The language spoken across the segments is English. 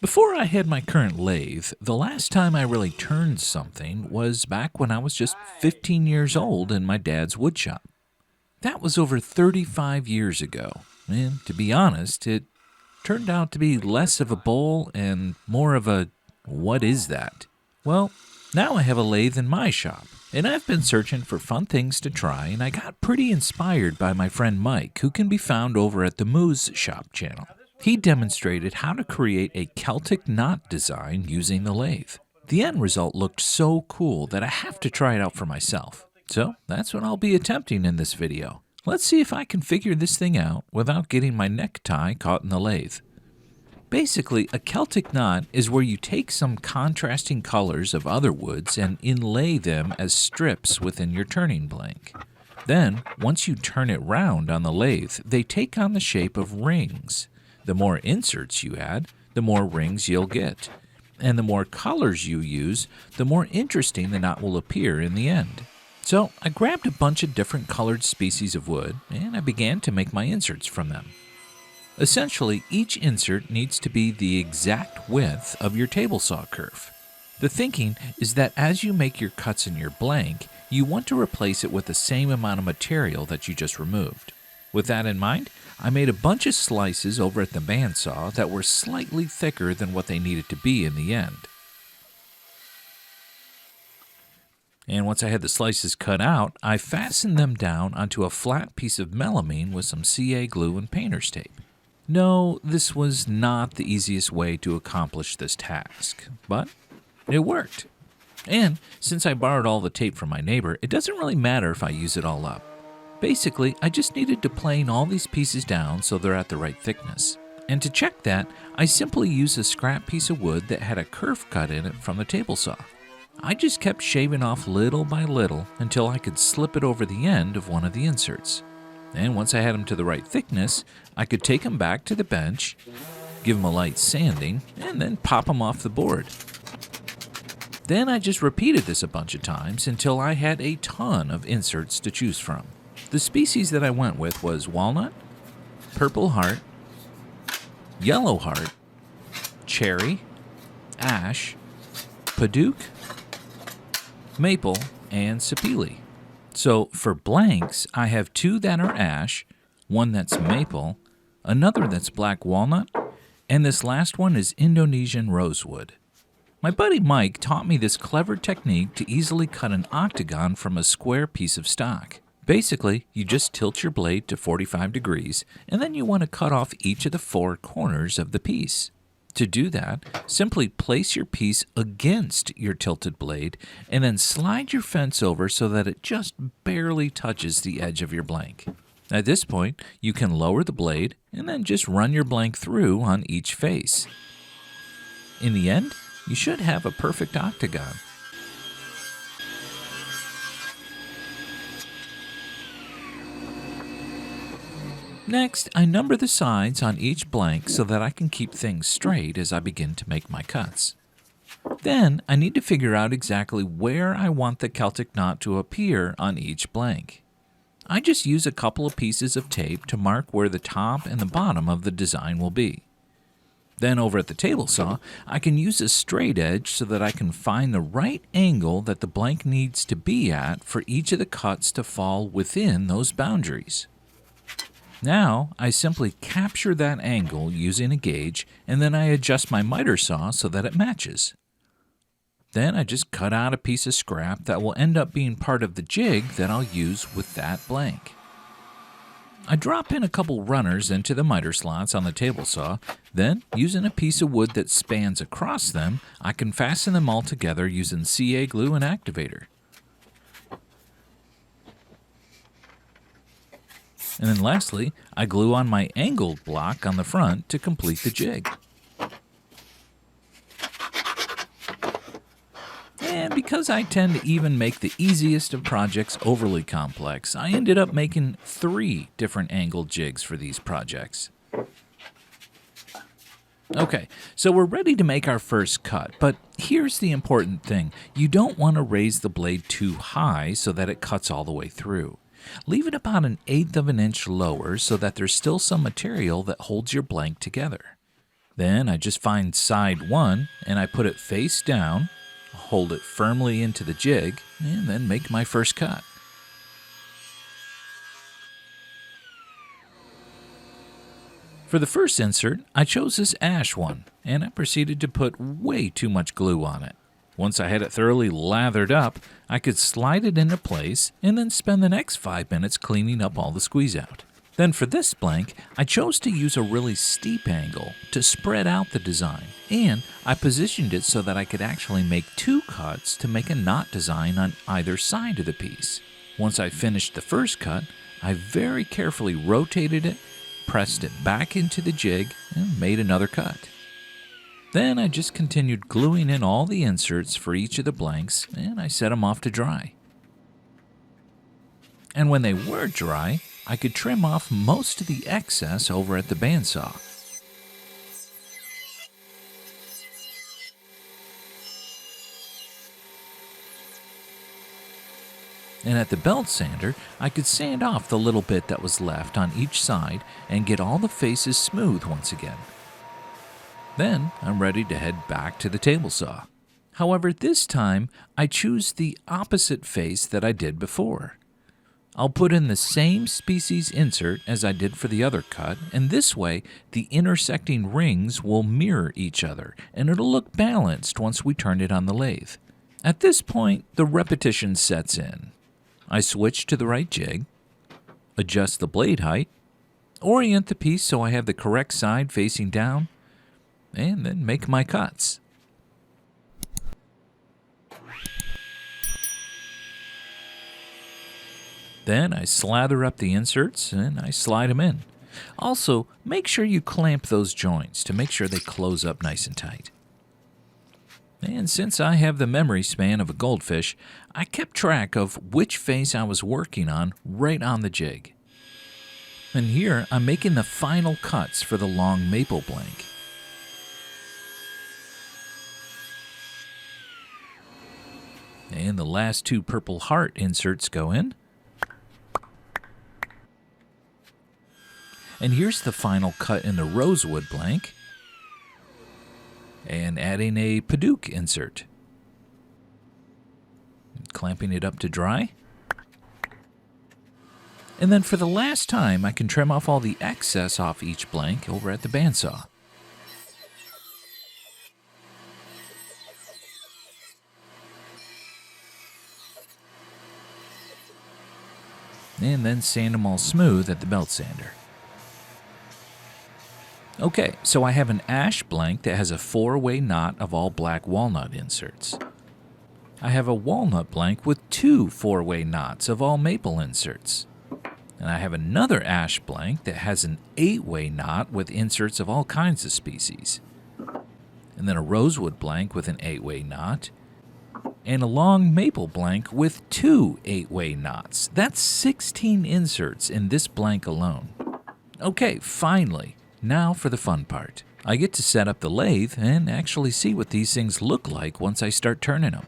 Before I had my current lathe, the last time I really turned something was back when I was just 15 years old in my dad's woodshop. That was over 35 years ago, and to be honest, it turned out to be less of a bowl and more of a what is that? Well, now I have a lathe in my shop, and I've been searching for fun things to try, and I got pretty inspired by my friend Mike, who can be found over at the Moose Shop channel. He demonstrated how to create a Celtic knot design using the lathe. The end result looked so cool that I have to try it out for myself. So that's what I'll be attempting in this video. Let's see if I can figure this thing out without getting my necktie caught in the lathe. Basically, a Celtic knot is where you take some contrasting colors of other woods and inlay them as strips within your turning blank. Then, once you turn it round on the lathe, they take on the shape of rings. The more inserts you add, the more rings you'll get. And the more colors you use, the more interesting the knot will appear in the end. So I grabbed a bunch of different colored species of wood, and I began to make my inserts from them. Essentially, each insert needs to be the exact width of your table saw curve. The thinking is that as you make your cuts in your blank, you want to replace it with the same amount of material that you just removed. With that in mind, I made a bunch of slices over at the bandsaw that were slightly thicker than what they needed to be in the end. And once I had the slices cut out, I fastened them down onto a flat piece of melamine with some CA glue and painter's tape. No, this was not the easiest way to accomplish this task, but it worked. And since I borrowed all the tape from my neighbor, it doesn't really matter if I use it all up. Basically, I just needed to plane all these pieces down so they're at the right thickness. And to check that, I simply used a scrap piece of wood that had a curve cut in it from the table saw. I just kept shaving off little by little until I could slip it over the end of one of the inserts. And once I had them to the right thickness, I could take them back to the bench, give them a light sanding, and then pop them off the board. Then I just repeated this a bunch of times until I had a ton of inserts to choose from. The species that I went with was walnut, purple heart, yellow heart, cherry, ash, padauk, maple, and sapele. So for blanks, I have two that are ash, one that's maple, another that's black walnut, and this last one is Indonesian rosewood. My buddy Mike taught me this clever technique to easily cut an octagon from a square piece of stock. Basically, you just tilt your blade to 45 degrees, and then you want to cut off each of the four corners of the piece. To do that, simply place your piece against your tilted blade, and then slide your fence over so that it just barely touches the edge of your blank. At this point, you can lower the blade, and then just run your blank through on each face. In the end, you should have a perfect octagon. Next, I number the sides on each blank so that I can keep things straight as I begin to make my cuts. Then, I need to figure out exactly where I want the Celtic knot to appear on each blank. I just use a couple of pieces of tape to mark where the top and the bottom of the design will be. Then over at the table saw, I can use a straight edge so that I can find the right angle that the blank needs to be at for each of the cuts to fall within those boundaries. Now, I simply capture that angle using a gauge, and then I adjust my miter saw so that it matches. Then I just cut out a piece of scrap that will end up being part of the jig that I'll use with that blank. I drop in a couple runners into the miter slots on the table saw, then, using a piece of wood that spans across them, I can fasten them all together using CA glue and activator. And then lastly, I glue on my angled block on the front to complete the jig. And because I tend to even make the easiest of projects overly complex, I ended up making 3 different angled jigs for these projects. Okay, so we're ready to make our first cut, but here's the important thing. You don't want to raise the blade too high so that it cuts all the way through. Leave it about 1/8 of an inch lower so that there's still some material that holds your blank together. Then I just find side 1 and I put it face down, hold it firmly into the jig, and then make my first cut. For the first insert, I chose this ash one, and I proceeded to put way too much glue on it. Once I had it thoroughly lathered up, I could slide it into place and then spend the next 5 minutes cleaning up all the squeeze out. Then for this blank, I chose to use a really steep angle to spread out the design, and I positioned it so that I could actually make 2 cuts to make a knot design on either side of the piece. Once I finished the first cut, I very carefully rotated it, pressed it back into the jig, and made another cut. Then I just continued gluing in all the inserts for each of the blanks, and I set them off to dry. And when they were dry, I could trim off most of the excess over at the bandsaw. And at the belt sander, I could sand off the little bit that was left on each side and get all the faces smooth once again. Then I'm ready to head back to the table saw. However, this time I choose the opposite face that I did before. I'll put in the same species insert as I did for the other cut, and this way the intersecting rings will mirror each other, and it'll look balanced once we turn it on the lathe. At this point, the repetition sets in. I switch to the right jig, adjust the blade height, orient the piece so I have the correct side facing down, and then make my cuts. Then I slather up the inserts and I slide them in. Also, make sure you clamp those joints to make sure they close up nice and tight. And since I have the memory span of a goldfish, I kept track of which face I was working on right on the jig. And here I'm making the final cuts for the long maple blank. And the last 2 purple heart inserts go in. And here's the final cut in the rosewood blank. And adding a Paduke insert. Clamping it up to dry. And then for the last time, I can trim off all the excess off each blank over at the bandsaw. And then sand them all smooth at the belt sander. Okay, so I have an ash blank that has a 4-way knot of all black walnut inserts. I have a walnut blank with 2 4-way knots of all maple inserts. And I have another ash blank that has an 8-way knot with inserts of all kinds of species. And then a rosewood blank with an 8-way knot. And a long maple blank with 2 8-way knots. That's 16 inserts in this blank alone. Okay, finally. Now for the fun part. I get to set up the lathe and actually see what these things look like once I start turning them.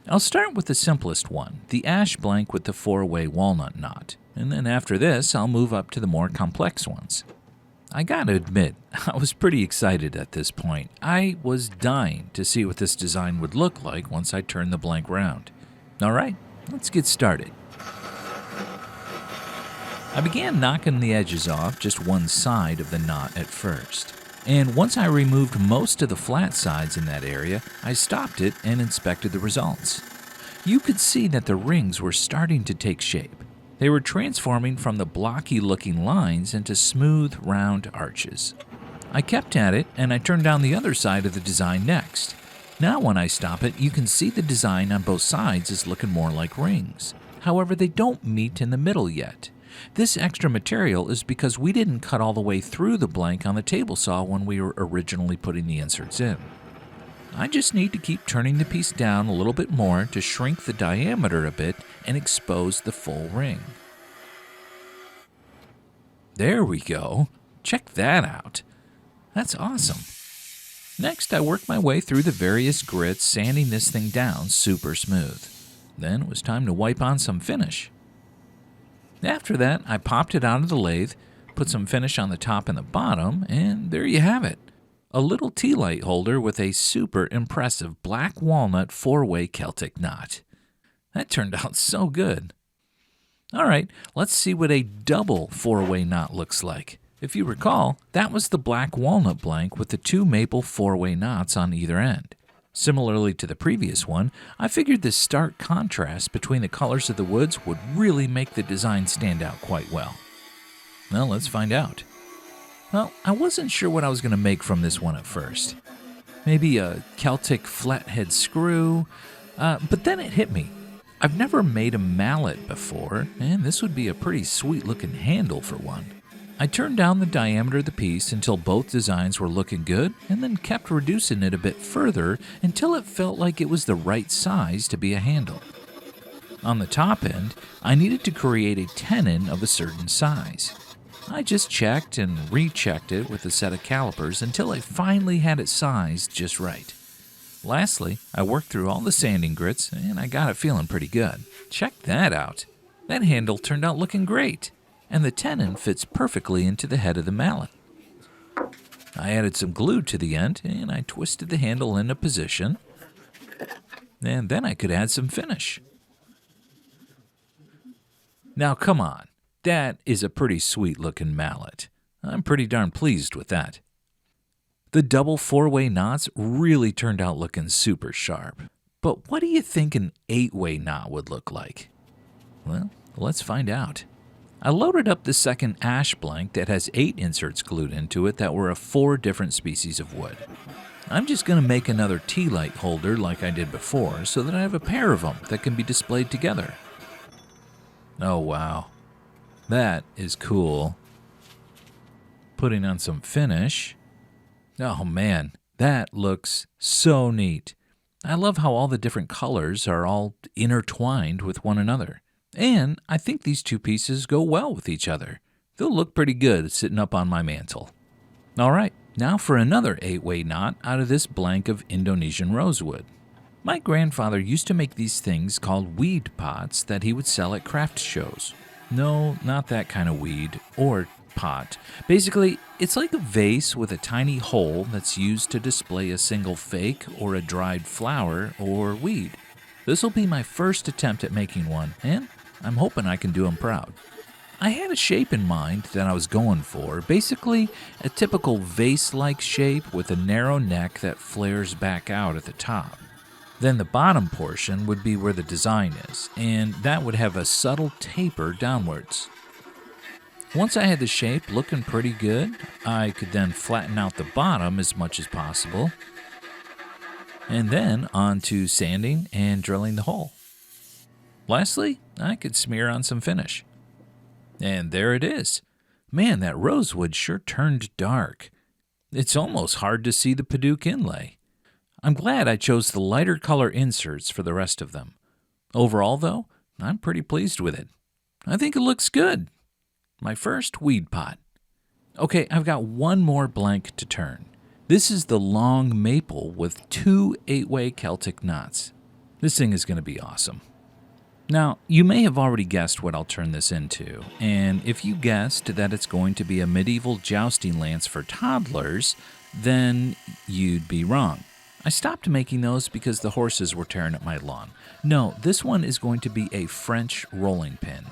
I'll start with the simplest one, the ash blank with the 4-way walnut knot, and then after this I'll move up to the more complex ones. I gotta admit, I was pretty excited at this point. I was dying to see what this design would look like once I turned the blank round. Alright, let's get started. I began knocking the edges off just one side of the knot at first. And once I removed most of the flat sides in that area, I stopped it and inspected the results. You could see that the rings were starting to take shape. They were transforming from the blocky looking lines into smooth, round arches. I kept at it and I turned down the other side of the design next. Now when I stop it, you can see the design on both sides is looking more like rings. However, they don't meet in the middle yet. This extra material is because we didn't cut all the way through the blank on the table saw when we were originally putting the inserts in. I just need to keep turning the piece down a little bit more to shrink the diameter a bit and expose the full ring. There we go. Check that out. That's awesome. Next, I worked my way through the various grits, sanding this thing down super smooth. Then it was time to wipe on some finish. After that, I popped it out of the lathe, put some finish on the top and the bottom, and there you have it. a little tea light holder with a super impressive black walnut 4-way Celtic knot. That turned out so good. All right, let's see what a double 4-way knot looks like. If you recall, that was the black walnut blank with the 2 maple 4-way knots on either end. Similarly to the previous one, I figured this stark contrast between the colors of the woods would really make the design stand out quite well. Well, let's find out. Well, I wasn't sure what I was going to make from this one at first. Maybe a Celtic flathead screw, but then it hit me. I've never made a mallet before, and this would be a pretty sweet looking handle for one. I turned down the diameter of the piece until both designs were looking good, and then kept reducing it a bit further until it felt like it was the right size to be a handle. On the top end, I needed to create a tenon of a certain size. I just checked and rechecked it with a set of calipers until I finally had it sized just right. Lastly, I worked through all the sanding grits, and I got it feeling pretty good. Check that out. That handle turned out looking great, and the tenon fits perfectly into the head of the mallet. I added some glue to the end, and I twisted the handle into position, and then I could add some finish. Now come on, that is a pretty sweet looking mallet. I'm pretty darn pleased with that. The double 4-way knots really turned out looking super sharp. But what do you think an 8-way knot would look like? Well, let's find out. I loaded up the second ash blank that has 8 inserts glued into it that were of 4 different species of wood. I'm just going to make another tea light holder like I did before so that I have a pair of them that can be displayed together. Oh wow, that is cool. Putting on some finish. Oh man, that looks so neat. I love how all the different colors are all intertwined with one another. And I think these two pieces go well with each other. They'll look pretty good sitting up on my mantle. All right, now for another 8-way knot out of this blank of Indonesian rosewood. My grandfather used to make these things called weed pots that he would sell at craft shows. No, not that kind of weed or pot. Basically, it's like a vase with a tiny hole that's used to display a single fake or a dried flower or weed. This will be my first attempt at making one, and I'm hoping I can do them proud. I had a shape in mind that I was going for, basically a typical vase-like shape with a narrow neck that flares back out at the top. Then the bottom portion would be where the design is, and that would have a subtle taper downwards. Once I had the shape looking pretty good, I could then flatten out the bottom as much as possible, and then on to sanding and drilling the hole. Lastly, I could smear on some finish. And there it is. Man, that rosewood sure turned dark. It's almost hard to see the Paduke inlay. I'm glad I chose the lighter color inserts for the rest of them. Overall, though, I'm pretty pleased with it. I think it looks good. My first weed pot. Okay, I've got one more blank to turn. This is the long maple with 2 8-way Celtic knots. This thing is going to be awesome. Now, you may have already guessed what I'll turn this into, and if you guessed that it's going to be a medieval jousting lance for toddlers, then you'd be wrong. I stopped making those because the horses were tearing up my lawn. No, this one is going to be a French rolling pin.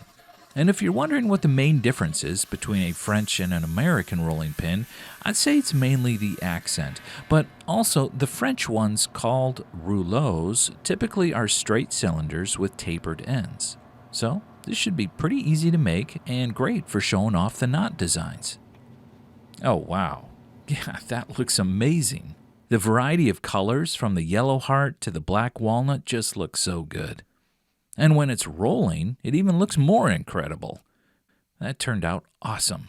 And if you're wondering what the main difference is between a French and an American rolling pin, I'd say it's mainly the accent. But also, the French ones, called rouleaux, typically are straight cylinders with tapered ends. So, this should be pretty easy to make and great for showing off the knot designs. Oh wow, yeah, that looks amazing. The variety of colors from the yellow heart to the black walnut just looks so good. And when it's rolling, it even looks more incredible. That turned out awesome.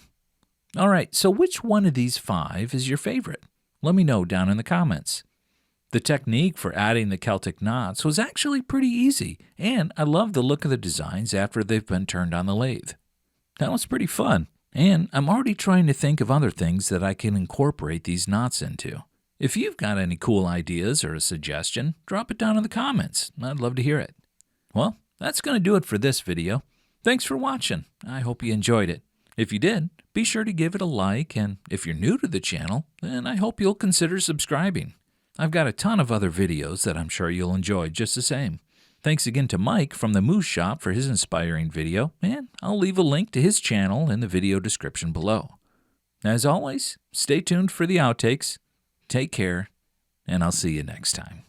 All right, so which one of these 5 is your favorite? Let me know down in the comments. The technique for adding the Celtic knots was actually pretty easy, and I love the look of the designs after they've been turned on the lathe. That was pretty fun, and I'm already trying to think of other things that I can incorporate these knots into. If you've got any cool ideas or a suggestion, drop it down in the comments. I'd love to hear it. Well, that's going to do it for this video. Thanks for watching. I hope you enjoyed it. If you did, be sure to give it a like, and if you're new to the channel, then I hope you'll consider subscribing. I've got a ton of other videos that I'm sure you'll enjoy just the same. Thanks again to Mike from the Moose Shop for his inspiring video, and I'll leave a link to his channel in the video description below. As always, stay tuned for the outtakes, take care, and I'll see you next time.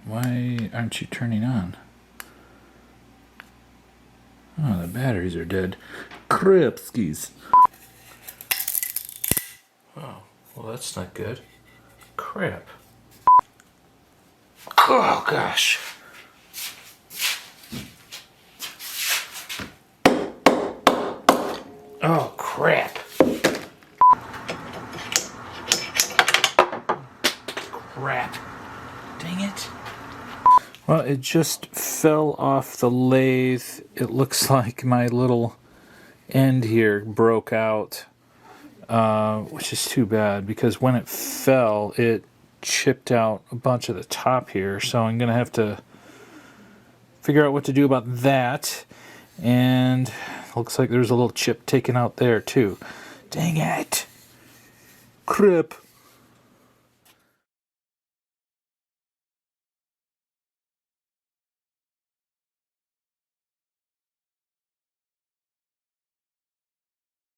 Why aren't you turning on? Oh, the batteries are dead. Kripskis. Oh, well that's not good. Crap. Oh, gosh. Oh, crap. Crap. Dang it. Well, it just fell off the lathe. It looks like my little end here broke out, which is too bad because when it fell, it chipped out a bunch of the top here. So I'm going to have to figure out what to do about that. And looks like there's a little chip taken out there too. Dang it. Crap.